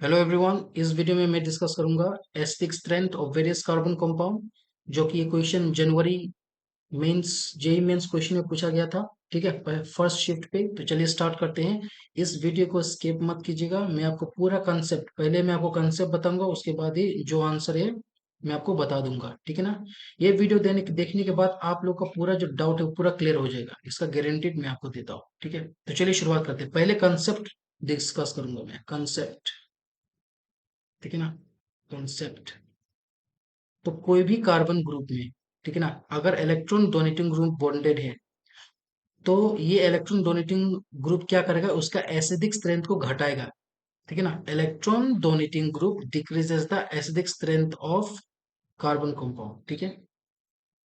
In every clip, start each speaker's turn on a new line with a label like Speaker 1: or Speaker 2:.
Speaker 1: Hello everyone. इस video में मैं डिस्कस करूंगा acidic strength of various carbon compound, जो कि ये क्वेश्चन जनवरी मेंस जेई मेंस क्वेश्चन में पूछा गया था। ठीक है, फर्स्ट शिफ्ट पे। तो चलिए स्टार्ट करते हैं। इस वीडियो को स्किप मत कीजिएगा। मैं आपको पूरा कंसेप्ट, पहले मैं आपको कंसेप्ट बताऊंगा, उसके बाद ही जो आंसर है मैं आपको बता दूंगा। ठीक है ना। ये वीडियो देखने के बाद आप लोग का पूरा जो डाउट है वो पूरा क्लियर हो जाएगा, इसका गारंटीड मैं आपको देता हूँ। ठीक है, तो चलिए शुरुआत करते हैं। पहले कंसेप्ट डिस्कस करूंगा मैं, कंसेप्ट। ठीक है ना। कॉन्सेप्ट। तो कोई भी कार्बन ग्रुप में, ठीक है ना, अगर इलेक्ट्रॉन डोनेटिंग ग्रुप बॉन्डेड है, तो ये इलेक्ट्रॉन डोनेटिंग ग्रुप क्या करेगा, उसका एसिडिक स्ट्रेंथ को घटाएगा। ठीक है ना। Electron donating group decreases the acidic strength of carbon compound. ठीक है।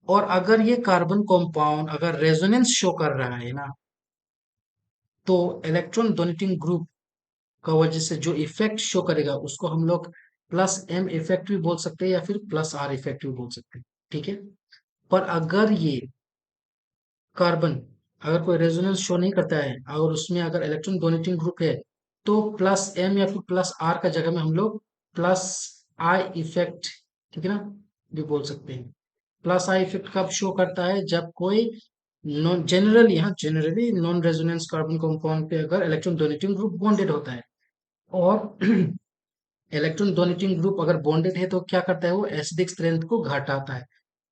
Speaker 1: और अगर ये कार्बन कंपाउंड अगर रेजोनेंस शो कर रहा है ना, तो इलेक्ट्रॉन डोनेटिंग ग्रुप का वजह से जो इफेक्ट शो करेगा उसको हम लोग प्लस एम इफेक्ट भी बोल सकते हैं या फिर प्लस आर इफेक्ट भी बोल सकते हैं। ठीक है। पर अगर ये कार्बन अगर कोई रेजोनेंस शो नहीं करता है और उसमें अगर इलेक्ट्रॉन डोनेटिंग ग्रुप है, तो प्लस एम या फिर प्लस आर का जगह में हम लोग प्लस आई इफेक्ट, ठीक है ना, भी बोल सकते हैं। प्लस आई इफेक्ट कब शो करता है, जब कोई नॉन जनरली, हाँ generally non resonance carbon compound पे अगर इलेक्ट्रॉन डोनेटिंग ग्रुप बॉन्डेड होता है, और इलेक्ट्रॉन डोनेटिंग ग्रुप अगर बॉन्डेड है तो क्या करता है, वो एसिडिक स्ट्रेंथ को घटाता है।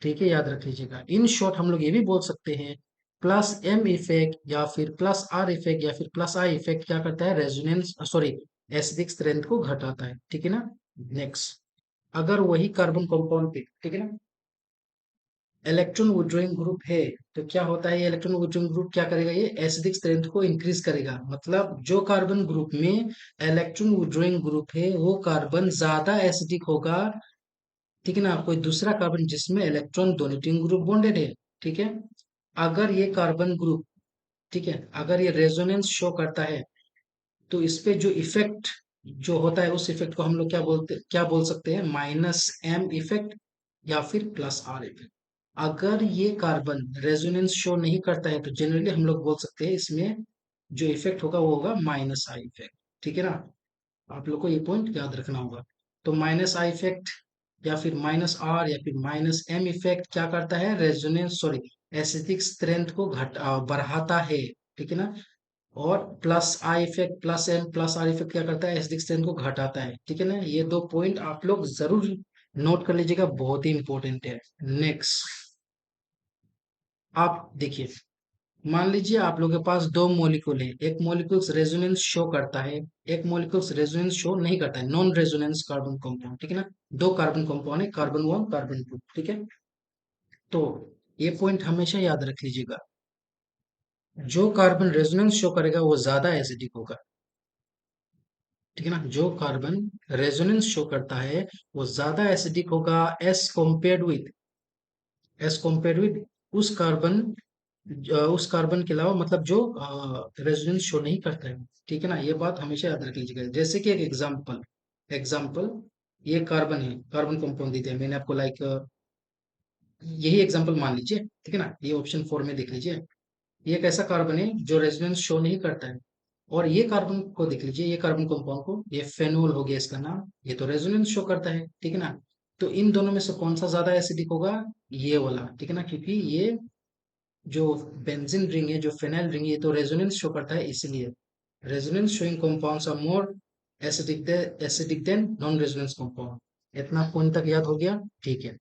Speaker 1: ठीक है, याद रख लीजिएगा। इन शॉर्ट हम लोग ये भी बोल सकते हैं, प्लस एम इफेक्ट या फिर प्लस आर इफेक्ट या फिर प्लस आई इफेक्ट क्या करता है, रेजोनेंस सॉरी एसिडिक स्ट्रेंथ को घटाता है। ठीक है ना। नेक्स्ट, अगर वही कार्बन कंपाउंड पे, ठीक है ना, इलेक्ट्रॉन विड्रॉइंग ग्रुप है, तो क्या होता है, ये इलेक्ट्रॉन विड्रॉइंग ग्रुप क्या करेगा, ये एसिडिक स्ट्रेंथ को इंक्रीज करेगा। मतलब जो कार्बन ग्रुप में इलेक्ट्रॉन विड्रॉइंग ग्रुप है वो कार्बन ज्यादा एसिडिक होगा, ठीक है ना, कोई दूसरा कार्बन जिसमें इलेक्ट्रॉन डोनेटिंग ग्रुप बॉन्डेड है। ठीक है। अगर ये कार्बन ग्रुप, ठीक है, अगर ये रेजोनेंस शो करता है, तो इस पे जो इफेक्ट जो होता है, उस इफेक्ट को हम लोग क्या बोल सकते हैं, माइनस एम इफेक्ट या फिर प्लस आर इफेक्ट। अगर ये कार्बन रेजोनेंस शो नहीं करता है, तो जनरली हम लोग बोल सकते हैं इसमें जो इफेक्ट होगा वो होगा माइनस आई इफेक्ट। ठीक है ना। आप लोग को ये पॉइंट याद रखना होगा। तो माइनस आई इफेक्ट या फिर माइनस आर या फिर माइनस एम इफेक्ट क्या करता है, रेजोनेंस सॉरी एसिडिक स्ट्रेंथ को बढ़ाता है। ठीक है ना। और plus I effect, plus M plus R effect क्या करता है, एसिडिक स्ट्रेंथ को घटाता है। ठीक है ना। ये दो पॉइंट आप लोग जरूर नोट कर लीजिएगा, बहुत ही इंपॉर्टेंट है। नेक्स्ट, आप देखिए, मान लीजिए आप लोगों के पास दो मॉलिक्यूल है, एक मॉलिक्यूल्स रेजोनेंस शो करता है, एक मॉलिक्यूल्स रेजोनेंस शो नहीं करता है, नॉन रेजोनेंस कार्बन कंपाउंड। ठीक है ना। दो कार्बन कंपाउंड है, कार्बन वन कार्बन टू। ठीक है। तो ये पॉइंट हमेशा याद रख लीजिएगा, जो कार्बन रेजोनेंस शो करेगा वो ज्यादा एसिडिक होगा। ठीक है ना। जो कार्बन रेजोनेंस शो करता है वो ज्यादा एसिडिक होगा एस कंपेयर्ड विद उस कार्बन के अलावा, मतलब जो रेजोनेंस शो नहीं करता है। ठीक है ना। ये बात हमेशा याद रख लीजिएगा। जैसे कि एक एग्जांपल एग्जांपल ये कार्बन है, कार्बन कंपाउंड देते हैं मैंने आपको, लाइक यही एग्जांपल मान लीजिए। ठीक है ना। ये ऑप्शन 4 में देख लीजिए, ये एक ऐसा कार्बन है जो रेजोनेंस शो नहीं करता है। और ये कार्बन को देख लीजिए, ये कार्बन कंपाउंड को, ये फेनोल हो गया इसका नाम, ये तो रेजोनेंस शो करता है। ठीक है ना। तो इन दोनों में से कौन सा ज्यादा एसिडिक होगा, ये वाला। ठीक है ना, क्योंकि ये जो बेंजीन रिंग है, जो फेनाइल रिंग है, ये तो रेजोनेंस शो करता है, इसलिए resonance showing compounds are more acidic than non resonance compound. इतना पॉइंट तक याद हो गया। ठीक है।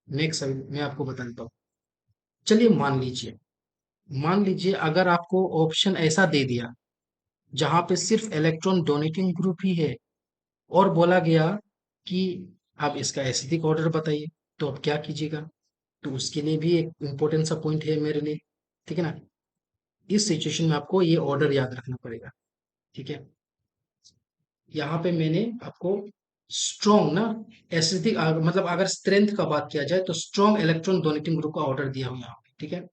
Speaker 1: नेक्स्ट अभी मैं आपको बताता हूँ। चलिए मान लीजिए अगर आपको ऑप्शन ऐसा दे दिया जहां पे सिर्फ इलेक्ट्रॉन डोनेटिंग ग्रुप ही है, और बोला गया कि आप इसका एसिडिक ऑर्डर बताइए, तो आप क्या कीजिएगा। तो उसके लिए भी एक इम्पोर्टेंट सा पॉइंट है मेरे लिए। ठीक है ना। इस सिचुएशन में आपको ये ऑर्डर याद रखना पड़ेगा। ठीक है। यहाँ पे मैंने आपको स्ट्रॉन्ग ना एसिडिक, मतलब अगर स्ट्रेंथ का बात किया जाए तो स्ट्रॉन्ग इलेक्ट्रॉन डोनेटिंग ग्रुप का ऑर्डर दिया हूँ यहाँ पे। ठीक है।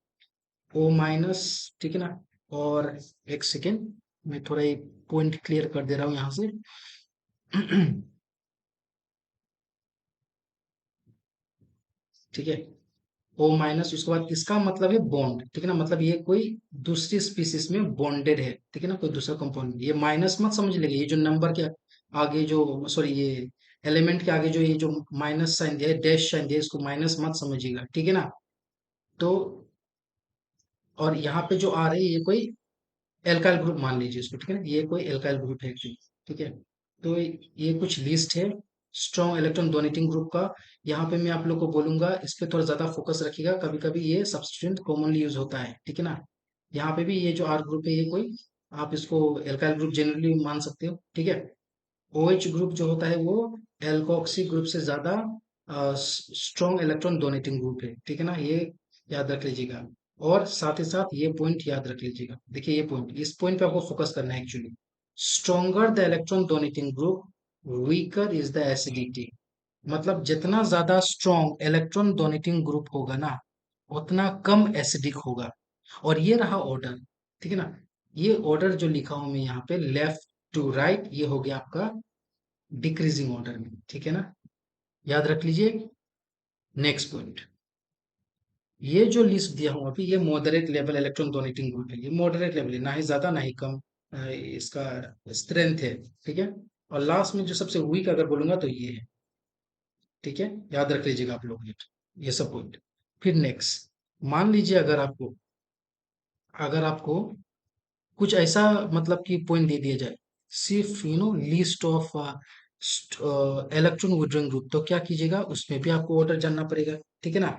Speaker 1: ओ माइनस, ठीक है ना। और एक सेकेंड, मैं थोड़ा एक पॉइंट क्लियर कर दे रहा हूँ यहाँ से। ठीक है। ओ माइनस, उसके बाद इसका मतलब है बॉन्ड। ठीक है ना, मतलब ये कोई दूसरी स्पीसीज में बॉन्डेड है। ठीक है ना, कोई दूसरा कंपाउंड। ये माइनस मत समझ लीजिए, ये जो नंबर क्या आगे जो, सॉरी, ये एलिमेंट के आगे जो ये जो माइनस साइन दिया है, डैश साइन दिया है, इसको माइनस मत समझिएगा, ठीक है ना। तो और यहाँ पे जो आ रही है ये कोई एल्काइल ग्रुप मान लीजिए इसको, ठीक है ना, ये कोई एल्काइल ग्रुप है एक्चुअली, ठीक है। तो ये कुछ लिस्ट है स्ट्रॉन्ग इलेक्ट्रॉन डोनेटिंग ग्रुप का। यहाँ पे मैं आप लोग को बोलूंगा इस पे थोड़ा ज्यादा फोकस रखिएगा, कभी कभी ये सब्स्टिट्यूएंट कॉमनली यूज होता है, ठीक है ना। यहाँ पे भी ये जो आर ग्रुप है ये कोई, आप इसको एल्काइल ग्रुप जनरली मान सकते हो, ठीक है। OH ग्रुप जो होता है वो एल्कोक्सी ग्रुप से ज्यादा स्ट्रॉन्ग इलेक्ट्रॉन डोनेटिंग ग्रुप है, ठीक है ना, ये याद रख लीजिएगा। और साथ ही साथ ये पॉइंट याद रख लीजिएगा, देखिए ये पॉइंट, इस पॉइंट पे आपको फोकस करना है actually. Stronger the electron donating group, weaker is the acidity. मतलब जितना ज्यादा स्ट्रॉन्ग इलेक्ट्रॉन डोनेटिंग ग्रुप होगा ना, उतना कम एसिडिक होगा। और ये रहा ऑर्डर, ठीक है ना। ये ऑर्डर जो लिखा हूं मैं यहाँ पे लेफ्ट टू राइट, ये हो गया आपका डिक्रीजिंग ऑर्डर में, ठीक है ना, याद रख लीजिए। नेक्स्ट पॉइंट, ये जो लिस्ट दिया हूं अभी, ये moderate level electron donating group है, ये मॉडरेट लेवल है, ना ही ज्यादा ना ही कम इसका स्ट्रेंथ है, ठीक है। और लास्ट में जो सबसे वीक अगर बोलूंगा तो ये है, ठीक है, याद रख लीजिएगा आप लोग ये सब पॉइंट। फिर नेक्स्ट, मान लीजिए अगर आपको कुछ ऐसा मतलब कि पॉइंट दे दिया जाए, सिर्फ list of electron withdrawing group, तो क्या कीजिएगा, उसमें भी आपको ऑर्डर जानना पड़ेगा, ठीक है ना।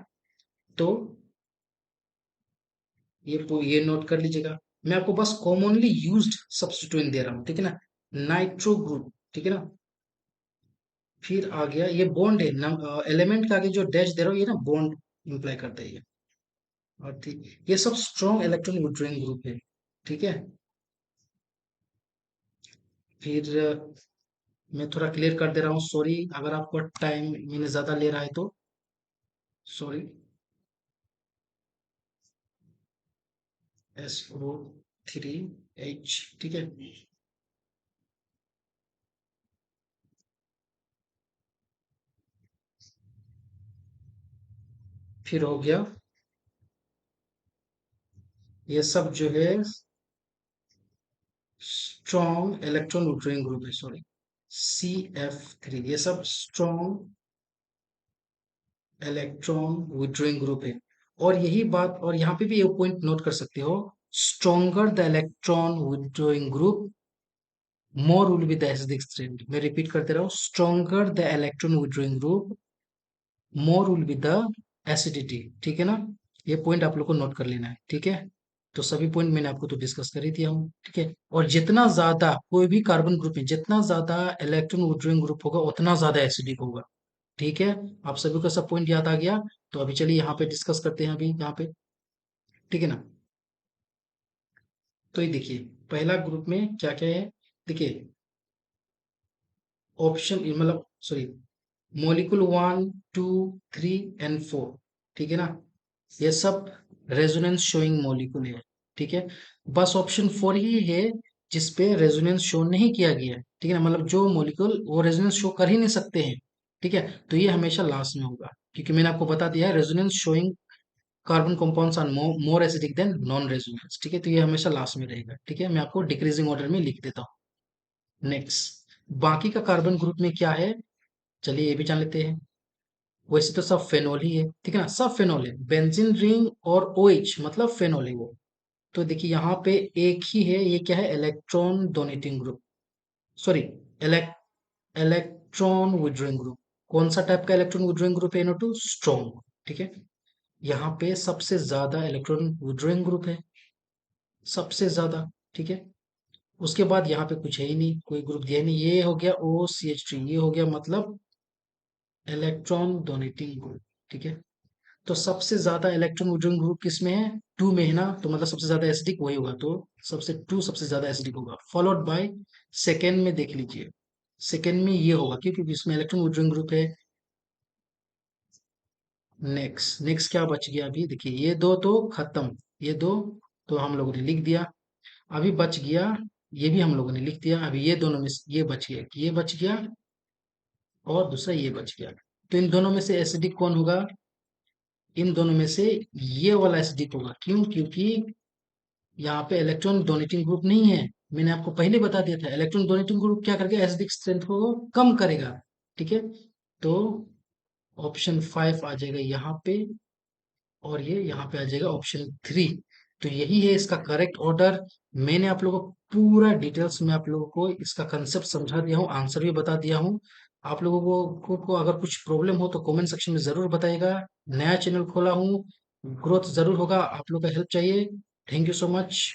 Speaker 1: तो ये नोट कर लीजिएगा, मैं आपको बस कॉमनली यूज्ड सब्स्टिट्यूएंट दे रहा हूँ, ठीक है ना। नाइट्रो ग्रुप, ठीक है ना। फिर आ गया ये बॉन्ड है, एलिमेंट के आगे जो डैश दे रहा हूँ ये ना बॉन्ड इंप्लाई करता है ये। और ठीक, ये सब स्ट्रॉन्ग इलेक्ट्रॉन विड्रॉइंग ग्रुप है, ठीक है। फिर मैं थोड़ा क्लियर कर दे रहा हूँ, सॉरी अगर आपको टाइम मैंने ज्यादा ले रहा है तो सॉरी। SO3H, ठीक है। फिर हो गया ये सब जो है स्ट्रॉन्ग इलेक्ट्रॉन विड्रॉइंग ग्रुप है, सॉरी, CF3, ये सब स्ट्रॉन्ग इलेक्ट्रॉन विड्रॉइंग ग्रुप है। और यही बात, और यहाँ पे भी ये पॉइंट नोट कर सकते हो, stronger the electron withdrawing group, more will be the acidic strength. मैं रिपीट करते रहा हूँ, stronger the electron withdrawing group, more will be the acidity, ठीक है ना। ये पॉइंट आप लोग को नोट कर लेना है, ठीक है। तो सभी पॉइंट मैंने आपको तो डिस्कस कर ही दिया हूँ, ठीक है। और जितना ज्यादा कोई भी कार्बन ग्रुप में जितना ज्यादा इलेक्ट्रॉन विड्रॉइंग ग्रुप होगा उतना ज्यादा एसिडिक होगा, ठीक है। आप सभी को सब पॉइंट याद आ गया। तो अभी चलिए यहाँ पे डिस्कस करते हैं अभी यहाँ पे, ठीक है ना। तो ये देखिए पहला ग्रुप में क्या क्या है, देखिए ऑप्शन मतलब सॉरी, मॉलिक्यूल 1, 2, 3 एंड 4, ठीक है ना, ये सब रेजोनेंस शोइंग मॉलिक्यूल है, ठीक है। बस ऑप्शन 4 ही है जिसपे रेजोनेंस शो नहीं किया गया है, ठीक है ना, मतलब जो मॉलिक्यूल वो रेजोनेंस शो कर ही नहीं सकते हैं, ठीक है। तो ये हमेशा लास्ट में होगा, क्योंकि मैंने आपको बता दिया है resonance showing carbon compounds are more acidic than non resonance, ठीक है। तो ये हमेशा लास्ट में रहेगा, ठीक है, मैं आपको डिक्रीजिंग ऑर्डर में लिख देता हूँ। नेक्स्ट, बाकी का कार्बन ग्रुप में क्या है, चलिए ये भी जान लेते हैं। वैसे तो सब फेनोल ही है, ठीक है ना, सब फेनोल है, बेंजीन रिंग और OH मतलब फेनोल है वो। तो देखिए यहाँ पे एक ही है, ये क्या है, electron donating group, sorry, electron withdrawing group. कौन सा टाइप का इलेक्ट्रॉन विड्रॉइंग ग्रुप है, NO2 स्ट्रॉन्ग, ठीक है। यहाँ पे सबसे ज्यादा इलेक्ट्रॉन विड्रॉइंग ग्रुप है, सबसे ज्यादा, ठीक है। उसके बाद यहाँ पे कुछ है ही नहीं, कोई ग्रुप दिया ही नहीं, ये हो गया OCH3, ये हो गया मतलब इलेक्ट्रॉन डोनेटिंग ग्रुप, ठीक है। तो सबसे ज्यादा इलेक्ट्रॉन विड्रॉइंग ग्रुप किसमें है, 2 में है ना, तो मतलब सबसे ज्यादा एसिडिक वही होगा, तो सबसे 2 सबसे ज्यादा एसिडिक होगा, फॉलोड बाय सेकेंड में देख लीजिए, सेकेंड में ये होगा क्योंकि इसमें इलेक्ट्रॉन विड्रॉइंग ग्रुप है। नेक्स्ट नेक्स्ट क्या बच गया अभी, देखिए ये दो तो खत्म, ये दो तो हम लोगों ने लिख दिया। अभी बच गया, ये भी हम लोगों ने लिख दिया, अभी ये दोनों में ये बच गया, ये बच गया और दूसरा ये बच गया। तो इन दोनों में से एसिडिक कौन होगा, इन दोनों में से ये वाला एसिडिक होगा, क्यों, क्योंकि यहाँ पे इलेक्ट्रॉन डोनेटिंग ग्रुप नहीं है, मैंने आपको पहले बता दिया था, इलेक्ट्रॉन डोनेटिंग ग्रुप क्या करेगा, एसिडिक स्ट्रेंथ को कम करेगा। ठीक है, तो ऑप्शन 5 आ जाएगा यहाँ पे, और ये यहाँ पे आ जाएगा ऑप्शन 3। तो यही है इसका करेक्ट ऑर्डर। मैंने आप लोगों को पूरा डिटेल्स में आप लोगों को इसका कंसेप्ट समझा दिया हूँ, आंसर भी बता दिया हूँ। आप लोगों को अगर कुछ प्रॉब्लम हो तो कमेंट सेक्शन में जरूर बताइएगा। नया चैनल खोला हूँ, ग्रोथ जरूर होगा, आप लोग का हेल्प चाहिए। Thank you so much.